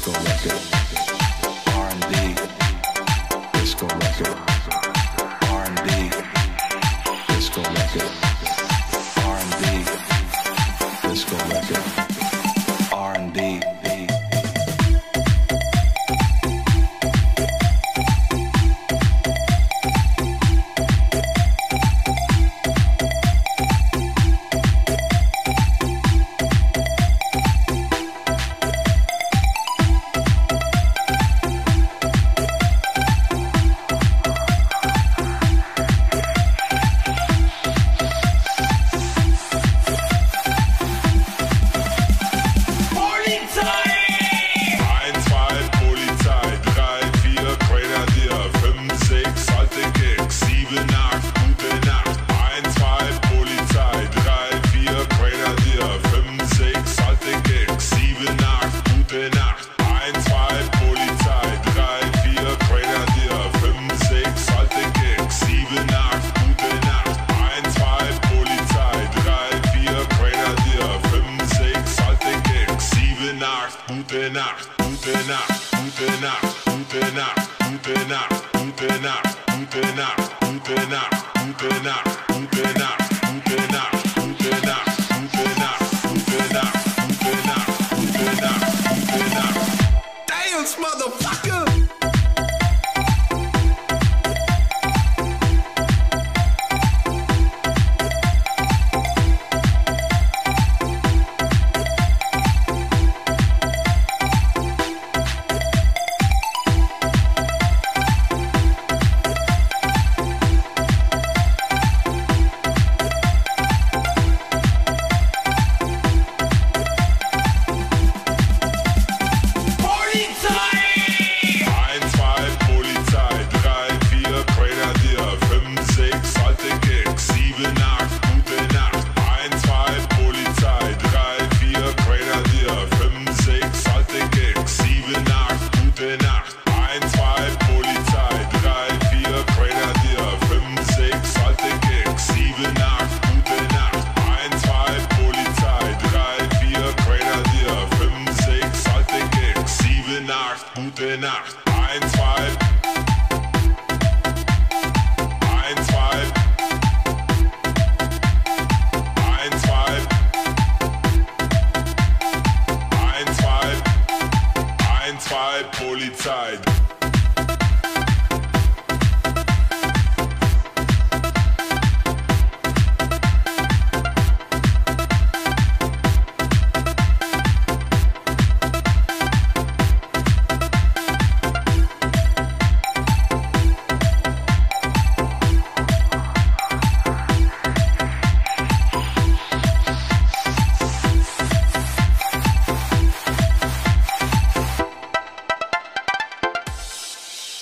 disco record, R&B, disco record, R&B, disco record, R&B, disco record, R&B. Gute Nacht, gute Nacht, gute Nacht, gute Nacht, gute Nacht, gute Nacht, gute Nacht, gute Nacht, gute Nacht, gute Nacht, gute Nacht, gute Nacht, gute Nacht, gute Nacht, gute Nacht, gute Nacht, gute Nacht. Dance, motherfucker! Gute Nacht, 1, 2, 1, 2, 1, 2, 1, 2, 1, 2, Polizei.